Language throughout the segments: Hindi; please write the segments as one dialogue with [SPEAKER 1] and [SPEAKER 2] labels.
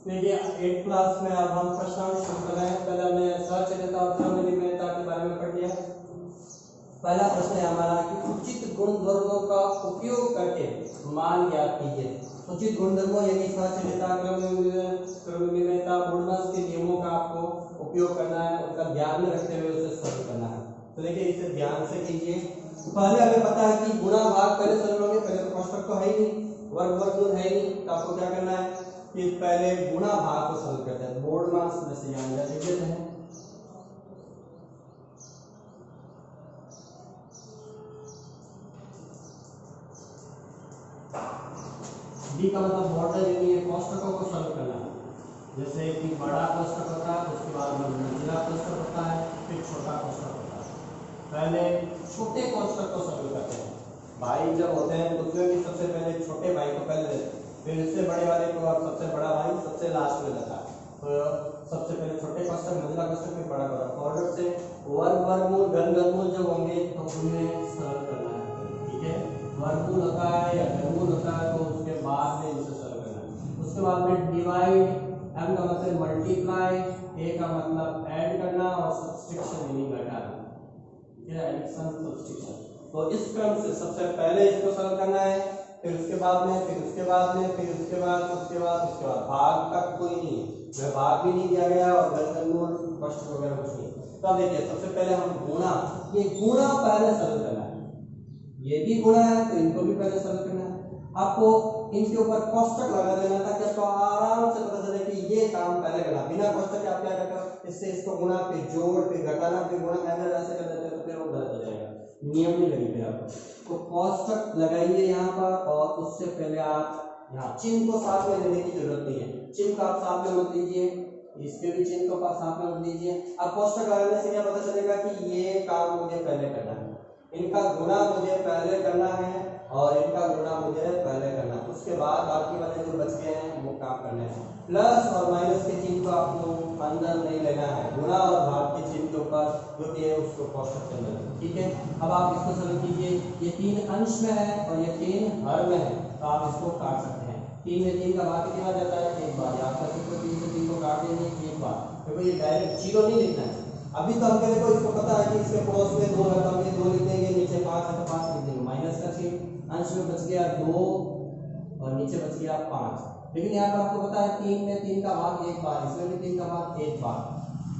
[SPEAKER 1] देखिए 8 क्लास में अब हम प्रश्नांक शुरू कर रहे हैं। पहले हमने सहचर्यता और क्रमनिर्णयता के बारे में पढ़ लिया। पहला प्रश्न है हमारा कि उचित गुणधर्मों का उपयोग करके मान ज्ञात कीजिए। उचित गुणधर्मों यानी सहचर्यता, क्रमनिर्णयता, बोर्डमास के नियमों का आपको उपयोग करना है, उनका ध्यान में रखते हुए उसे सॉल्व करना है। तो देखिए इसे ध्यान से कीजिए। पहले हमें पता है कि गुणा भाग पहले सॉल्व करोगे, पहले तो कोष्ठक तो है ही नहीं, वर्गमूल है ही नहीं, तो आपको क्या करना है कि पहले गुणा भाग को सॉल्व करते हैं। बोर्डमास में से यहाँ लिख देते हैं। डी का मतलब बॉर्डर यानी कोष्ठकों को सॉल्व करना है। जैसे कि बड़ा कोष्ठक होता है, उसके बाद मंझला कोष्ठक होता है, फिर छोटा कोष्ठक होता है। पहले छोटे कोष्ठक को सॉल्व करते हैं। भाई जब होते हैं तो उसमें भी सबसे पहले छोटे भाई को पहले लेते हैं, फिर उससे बड़े वाले को और सबसे बड़ा भाई सबसे लास्ट में लेता है। तो सबसे पहले छोटे कोष्ठक, मंझला कोष्ठक, फिर बड़ा कोष्ठक। ऑर्डर से वर्गमूल, घनमूल जब होंगे तो उन्हें सॉल्व करना है। ठीक है, वर्गमूल होता है या घनमूल होता है तो उसके बाद में इसे सॉल्व करना है। उसके बाद में डिवाइड, एम का मतलब मल्टीप्लाई, ए का मतलब ऐड करना और सब्सट्रैक्शन यानी घटाना। ठीक है, एडिशन सब्सट्रैक्शन। तो इस क्रम से सबसे पहले इसको सॉल्व करना है, फिर उसके बाद में, फिर उसके बाद में, फिर उसके बाद, उसके बाद, उसके बाद भाग तक कोई नहीं है, भाग भी नहीं दिया गया और घनमूल कोष्ठक वगैरह कुछ नहीं। तो अब देखिए सबसे पहले हम गुणा, ये गुणा पहले सॉल्व करना है। ये भी गुणा है तो इनको भी पहले सॉल्व करना है। आपको इनके ऊपर कोष्ठक लगा देना ताकि आपको आराम से पता चले कि ये काम पहले करना। बिना कोष्ठक के आप क्या करते हो, इससे इसको गुणा, फिर जोड़, फिर घटाना, फिर गुणा, ऐसे कर देते हो तो फिर वो गलत हो जाएगा, नियम नहीं लगी फिर आपको। तो कोष्ठक लगाइए यहाँ पर और उससे पहले आप यहाँ चिन्ह को साथ में लेने की जरूरत नहीं है। चिन्ह को आप साथ में मत लीजिए, इसके भी चिन्ह को साथ में मत लीजिए। अब कोष्ठक लगाने से क्या पता चलेगा कि ये काम मुझे पहले करना है, इनका गुणा मुझे पहले करना है और इनका गुणा मुझे पहले करना है। उसके बाद बाकी वाले जो बच गए हैं वो काम करने हैं। प्लस और माइनस के चिन्ह को आपको अंदर नहीं लेना है, गुणा और भाग के चिन्ह के ऊपर जो कि है उसको कोष्ठक के अंदर। ठीक है, अब आप इसको सरल कीजिए। ये 3 अंश में है और ये 3 हर में है, तो आप इसको काट सकते हैं। 3 में 3 का भाग कितना आ जाता है, एक बार। यहाँ पर 3 से 3 को काट देंगे एक बार, क्योंकि ये डायरेक्ट 0 नहीं लिखना है। अभी तो हमको देखो इसको पता है कि इसके पड़ोस में 2 है तो हम ये 2 लिख देंगे, नीचे 5 है तो 5 लिख देंगे। माइनस का चिन्ह, अंश में बच गया 2 और नीचे बच गया 5। लेकिन यहाँ पर आपको पता है 3 में 3 का भाग एक बार, इसमें भी 3 का भाग एक बार।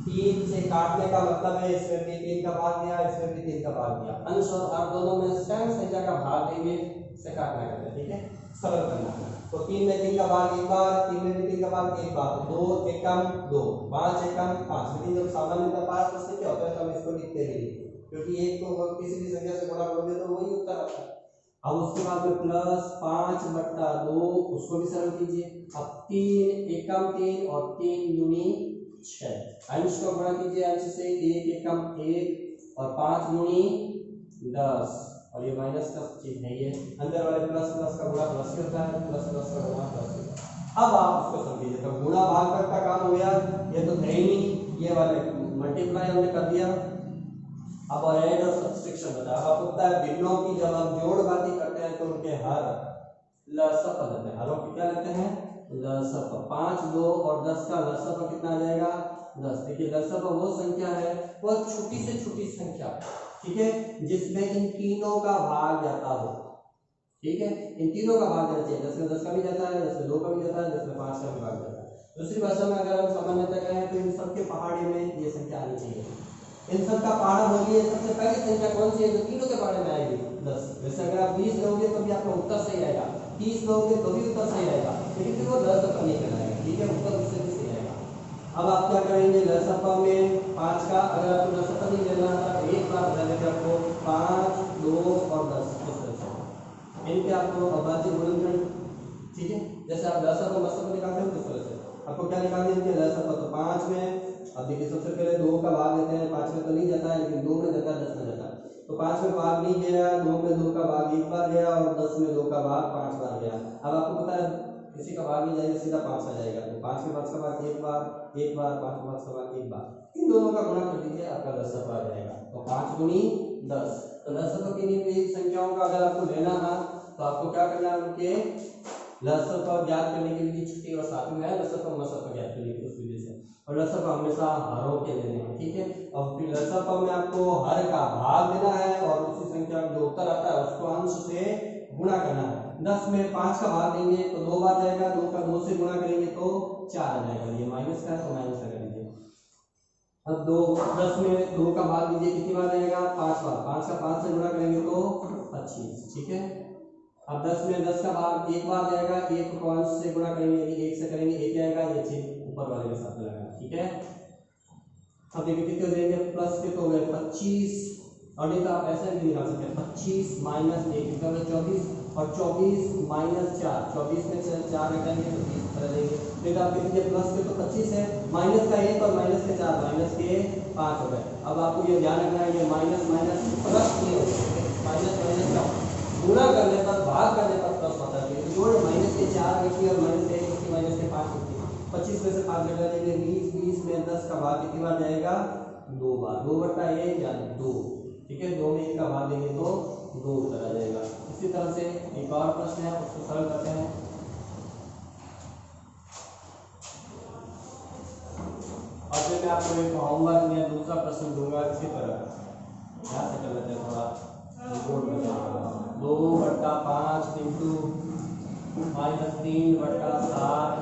[SPEAKER 1] 3 से काटने का मतलब है इसमें भी 3 का भाग दिया, इसमें भी 3 का भाग दिया। अंश और हर दोनों में सेम संख्या का भाग देंगे, इसे काटना करते हैं। ठीक है, सरल करना है। तो 3 में 3 का भाग एक बार, 3 में भी 3 का भाग एक बार, 2 एकम 2, 5 एकम 5। लेकिन जब सामान्यतः पास उससे क्या होता है तो हम इसको लिखते नहीं, क्योंकि एक को किसी भी संख्या से गुणा करोगे तो वही उत्तर आता है। अब उसके बाद में प्लस 5/2, उसको भी सरल कीजिए। अब 3 एकम 3 और 3 दूनी 6। अंश को गुणा कीजिए, अंश से 1 एकम 1 और 5 दूनी 10 और ये माइनस का चिन्ह है, ये अंदर वाले प्लस प्लस का गुणा प्लस ही होता है, प्लस प्लस का गुणा प्लस ही होता है। अब आप उसको समझिए, तो गुणा भाग तक का काम हो गया, ये तो है ही नहीं, ये वाले मल्टीप्लाई हमने कर दिया। अब ऐड और सब्सट्रैक्शन होता है। अब होता है भिन्नों की जब हम जोड़घाती करते हैं तो उनके हर लसप लेते हैं, हरों की क्या लेते हैं, लसप। 5, 2 और 10 का लसप कितना आ जाएगा, 10। देखिए लसप वो संख्या है, वो छोटी से छोटी संख्या, ठीक है, जिसमें इन तीनों का भाग जाता हो। ठीक है, इन तीनों का भाग जाना चाहिए। 10 में 10 का भी जाता है, 10 में 2 का भी जाता है, 10 में 5 का भी भाग जाता है। दूसरी भाषा में अगर हम सामान्यतः कहें तो इन सबके पहाड़े में ये संख्या आनी चाहिए। इन सब का पहाड़ा बोलिए, सबसे पहली संख्या कौन सी है जो तीनों के पहाड़े में आएगी, 10। जैसे अगर आप 20 लोगे तो भी आपका उत्तर सही आएगा, 30 लोगे तो भी उत्तर सही आएगा, लेकिन फिर वो 10 तक नहीं कराएगा। ठीक है, उत्तर उससे भी सही आएगा। अब आप क्या करेंगे, लसपा में 5 का अगर आपको लसपा नहीं लेना था तो एक बार बता देंगे आपको 5, 2 और 10 इनके आपको अभाज्य गुणनखंड। ठीक है, जैसे आप लसपा मसपा निकालते हैं तो तरह से आपको क्या निकालना है, लसपा तो 5 में। अब देखिए सबसे पहले 2 का भाग लेते हैं, 5 में तो नहीं जाता है लेकिन 2 में जाता है, 10 में जाता है। तो 5 में भाग नहीं गया, 2 में 2 का भाग एक बार गया और 10 में 2 का भाग 5 बार गया। अब आपको पता है किसी का भाग नहीं जाएगा, सीधा 5 आ जाएगा। तो 5 में 5 का भाग एक बार, 5 में 5 का भाग एक बार, इन दोनों का गुणा कर दीजिए, आपका लसपा आ जाएगा। तो 5 गुनी 10। तो लसपा की संख्याओं का अगर आपको लेना है तो आपको क्या करना है, उनके लसक ज्ञात करने के लिए छठी और सातवीं है लसक और मसक ज्ञात करने की उस विधि से, और लसक हमेशा हरों के लेने हैं, ठीक है। अब फिर लसक में आपको हर का भाग देना है और उसी संख्या जो उत्तर आता है उसको अंश से गुणा करना है। 10 में 5 का भाग देंगे तो 2 बार जाएगा, 2 का 2 से गुणा करेंगे तो 4 आ जाएगा, ये माइनस का है तो माइनस लगा दीजिए। अब 10 में 2 का भाग दीजिए, कितनी बार जाएगा 5 बार, 5 का 5 से गुणा करेंगे तो 25, ठीक है। अब 10 में 10 का भाग एक बार जाएगा, 1 को अंश से गुणा करेंगे यानी 1 से करेंगे 1 आएगा, ये चिन्ह ऊपर वाले के साथ लगाना, ठीक है। अब देखिए कितने हो जाएंगे, प्लस के तो हो गए 25, और नहीं तो आप ऐसे भी निकाल सकते हैं 25 माइनस 1 कितना होगा 24, और 24 माइनस 4, 24 में से 4 घटाएंगे तो 30 कर देंगे। फिर आप देखिए प्लस के तो 25 है, माइनस का 1 और माइनस के 4, माइनस के 5 हो गए। अब आपको ये ध्यान रखना है ये माइनस माइनस प्लस नहीं होगा, माइनस माइनस का गुणा करने पर भाग करने पर प्लस होता है, जोड़ माइनस के 4 होती है और माइनस के 1 होती है, माइनस के 5 होती है। 25 में से 5 घटा देंगे 20, 20 में 10 का भाग कितनी बार जाएगा 2 बार, 2/1 या 2, ठीक है। 2 में 1 का भाग देंगे तो 2 उत्तर आ जाएगा। इसी तरह से एक और प्रश्न है उसको सरल करते हैं। और फिर मैं आपको एक होमवर्क में दूसरा प्रश्न दूंगा इसी तरह, ध्यान से कर लेते हैं थोड़ा, 2/5 इंटू -3/7,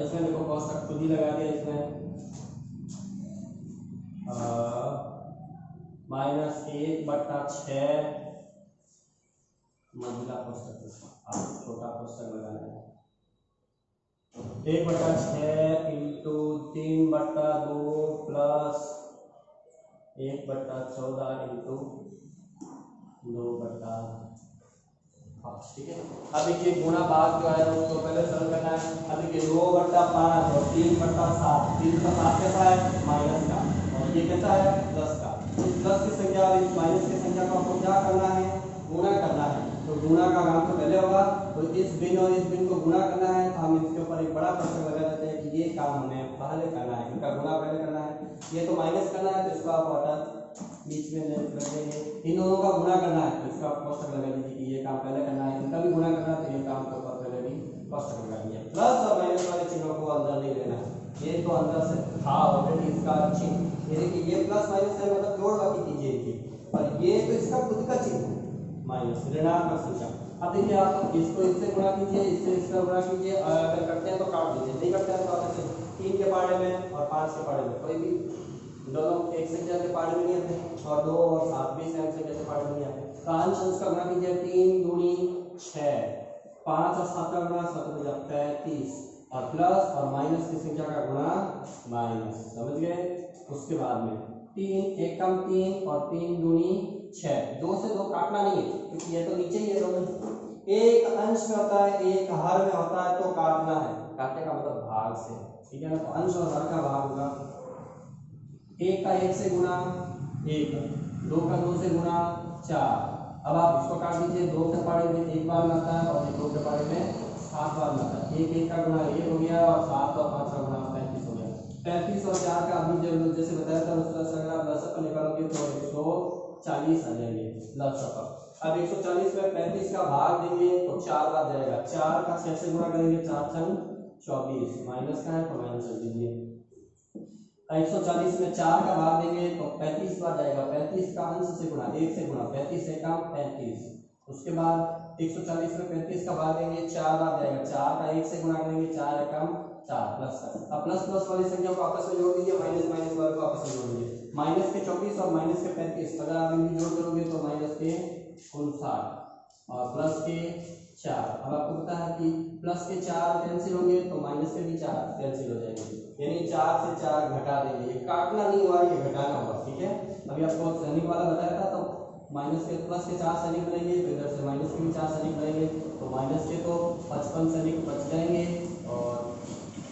[SPEAKER 1] इसमें देखो कोष्टक खुद ही लगा दिया, इसमें -1/6 मंजिला कोष्टक, आप छोटा कोष्टक लगाना है, 1/6 इंटू 3/2 प्लस 1/14 इंटू 2/5, ठीक है। अब देखिए गुणा भाग जो है उसको पहले सरल करना है। अब देखिए 2/5 और 3/7, 3 का 7 कैसा है माइनस का, और ये कैसा है प्लस का। इस प्लस की संख्या और इस माइनस की संख्या को आपको क्या करना है गुणा करना है, तो गुणा का काम तो पहले होगा, तो इस भिन्न और इस भिन्न को गुणा करना है, तो हम इसके ऊपर एक बड़ा प्रश्न लगा देते हैं कि ये काम हमें पहले करना है, इनका गुणा पहले करना है। ये तो माइनस करना है तो इसको आप हटा बीच में रख देंगे, इन दोनों का गुणा करना है तो इसका कोष्टक लगा दीजिए कि ये काम पहले करना है, इनका भी गुणा करना है तो ये काम के ऊपर पहले भी कोष्टक लगा दीजिए। प्लस और माइनस वाले चिन्हों को अंदर नहीं लेना, ये तो अंदर से था ऑलरेडी इसका चिन्ह, ये देखिए ये प्लस माइनस है मतलब जोड़ बाकी कीजिए इनकी, और ये तो इसका खुद का चिन्ह है माइनस ऋणात्मक संख्या। अब देखिए आप इसको इससे गुणा कीजिए, इससे इसका गुणा कीजिए, अगर करते हैं तो काट दीजिए, नहीं करते हैं तो आप ऐसे 3 के पाड़े में और 5 के पाड़े में, कोई भी दोनों एक संख्या के पाड़े में नहीं आते, और 2 और 7 भी सेम संख्या के पाड़े में नहीं आते, तो अंश उसका गुणा कीजिए 3 दूनी 6, 5 और 7 का गुणा 7 हो जाता है 35, और प्लस और माइनस की संख्या का गुणा माइनस, समझ गए। उसके बाद में 3 1 कम 3 और 3 दूनी 6, 2 से 2 काटना नहीं है क्योंकि ये तो नीचे ही है दोनों, एक अंश में होता है एक हर में होता है तो काटना है, काटने का मतलब भाग से, ठीक है ना। तो अंश और हर का भाग होगा, 1 का 1 से गुणा 1, 2 का 2 से गुणा 4। अब आप इसको काट दीजिए, 2 के पाड़े में 1 बार में आता है और 2 के पाड़े में 7 बार में आता है, 1 1 का गुणा 1 हो गया और 7 और 5 का गुणा 35 हो गया। 35 और 4 का अभी जैसे बताया था उस तरह से अगर आप लसक निकालोगे तो 140 आ जाएंगे लसक। अब 140 में 35 का भाग देंगे तो 4 बार जाएगा, 4 का 6 से गुणा करेंगे, 4 छंग 24, माइनस का है तो माइनस कर दीजिए। 140 में 4 का भाग देंगे तो 35 बार जाएगा, 35 का अंश से गुणा 1 से गुणा 35 से कम 35। उसके बाद 140 में 35 का भाग देंगे 4 बार जाएगा, 4 का 1 से गुणा करेंगे 4 कम 4 प्लस का। अब प्लस प्लस वाली संख्या को आपस में जोड़ दीजिए, माइनस माइनस वाले को आपस में जोड़ दीजिए, माइनस के 24 और माइनस के 35 अगर आप इनकी जोड़ करोगे तो माइनस के 59 और प्लस के 4। अब आपको पता है कि प्लस के 4 कैंसिल होंगे तो माइनस के भी 4 कैंसिल हो जाएंगे, यानी 4 से 4 घटा देंगे, ये काटना नहीं हुआ ये घटाना हुआ, ठीक है। अभी आपको सैनिक वाला बताया था तो माइनस के प्लस के 4 सैनिक बनेंगे तो इधर से माइनस के भी 4 सैनिक बनेंगे, तो माइनस के तो 55 सैनिक बच जाएंगे और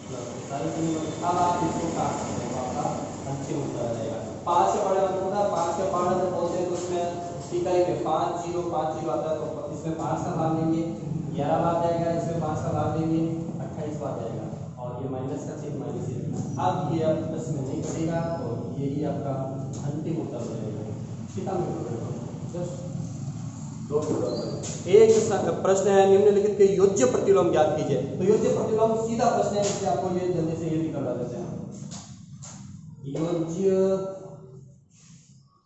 [SPEAKER 1] प्लस के सारे सैनिक। अब आप इसको काट सकते हैं, आपका अंतिम उत्तर आ जाएगा। 5 के पाड़े आपको पता है 5 के पाड़े जब बोलते हैं तो उसमें ठीक है 5 0 5 0 आता है, तो इसमें 5 का भाग देंगे 11 बार जाएगा, इसमें 5 का भाग देंगे 28 बार जाएगा, और ये माइनस का चिन्ह माइनस है। अब ये अब प्लस में नहीं कटेगा और यही आपका अंतिम उत्तर हो जाएगा। ठीक है,
[SPEAKER 2] दो टुकड़ों। एक प्रश्न है निम्नलिखित के योज्य प्रतिलोम ज्ञात कीजिए। तो योज्य प्रतिलोम सीधा प्रश्न है, इससे आपको ये जल्दी से ये भी करवा देते हैं। योज्य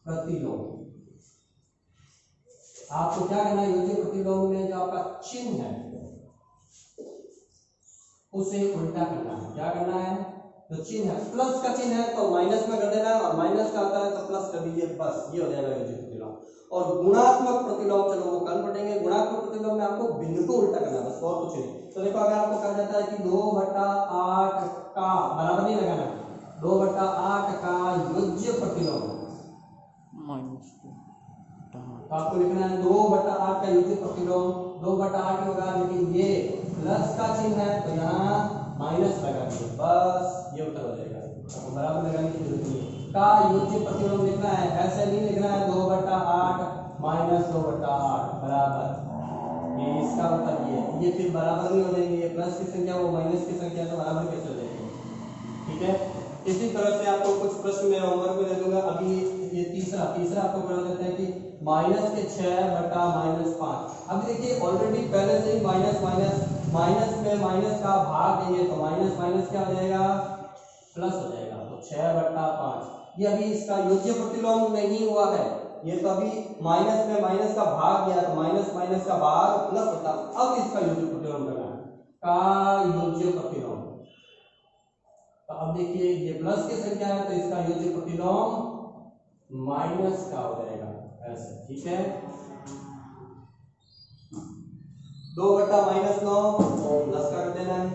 [SPEAKER 2] प्रतिलोम आपको क्या करना है, योज्य प्रतिलोम में जो आपका चिन्ह है उसे उल्टा करना है। क्या करना है, जो चिन्ह है प्लस का चिन्ह है तो माइनस में कर देना है, और माइनस का आता है तो प्लस कर दीजिए, बस ये हो जाएगा योज्य प्रतिलोम। और गुणात्मक प्रतिलोम चलो वो कल पढ़ेंगे। गुणात्मक प्रतिलोम में आपको बिंदु को उल्टा करना है, बस और कुछ नहीं। तो देखो अगर आपको कहा जाता है कि 2/8 का बराबर नहीं लगाना, 2/8 का योज्य प्रतिलोम तो आपको लिखना है 2/8 का योज्य प्रतिलोम 2/8 होगा, लेकिन ये प्लस का चिन्ह है तो यहाँ माइनस लगा दीजिए, बस ये उत्तर हो जाएगा। आपको बराबर लगाने की जरूरत नहीं है। का योज्य प्रतिलोम लिखना है, ऐसे नहीं लिखना है 2/8 माइनस 2/8 बराबर, ये इसका मतलब ये फिर बराबर नहीं हो जाएंगे। ये प्लस की संख्या वो माइनस की संख्या तो बराबर कैसे हो जाएगी, ठीक है। इसी तरह से आपको कुछ प्रश्न मैं होमवर्क में दे दूंगा। अभी ये तीसरा आपको बता देते हैं कि माइनस के 6/-5। अब देखिए ऑलरेडी पहले से ही माइनस में माइनस का भाग है ये, तो माइनस क्या हो जाएगा, प्लस हो जाएगा। तो 6/5 ये अभी इसका योज्य प्रतिलोम नहीं हुआ है, ये तो अभी माइनस में माइनस का भाग गया तो माइनस का भाग प्लस होता। अब इसका योज्य प्रतिलोम करना है, का योज्य प्रतिलोम। तो अब देखिए ये प्लस की संख्या है तो इसका योज्य प्रतिलोम माइनस का हो जाएगा ऐसे, ठीक है। 2/-9 प्लस कर देना है,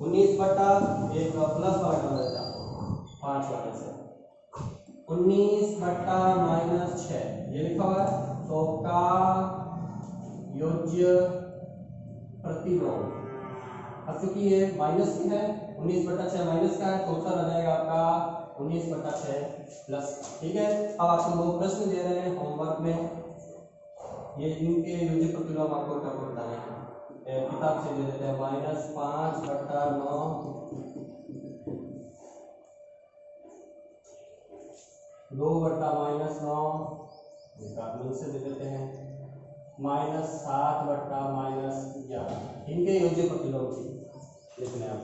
[SPEAKER 2] 19 बटा एक प्लस वाला कर देता हूं 5 वाले से 19/-6 ये लिखा हुआ है। तो का योज्य प्रतिलोम, अब चूंकि ये माइनस की है 19/6 माइनस का है तो उत्तर आ जाएगा आपका 19/6 प्लस, ठीक है। अब आपको दो प्रश्न दे रहे हैं होमवर्क में, ये इनके योज्य प्रतिलोम आपको क्या बताना है, किताब से दे देते हैं। -5/9 2/-9 निकाल से दे देते हैं, -7/-11 इनके योज्य प्रतिलोम लिखने हैं।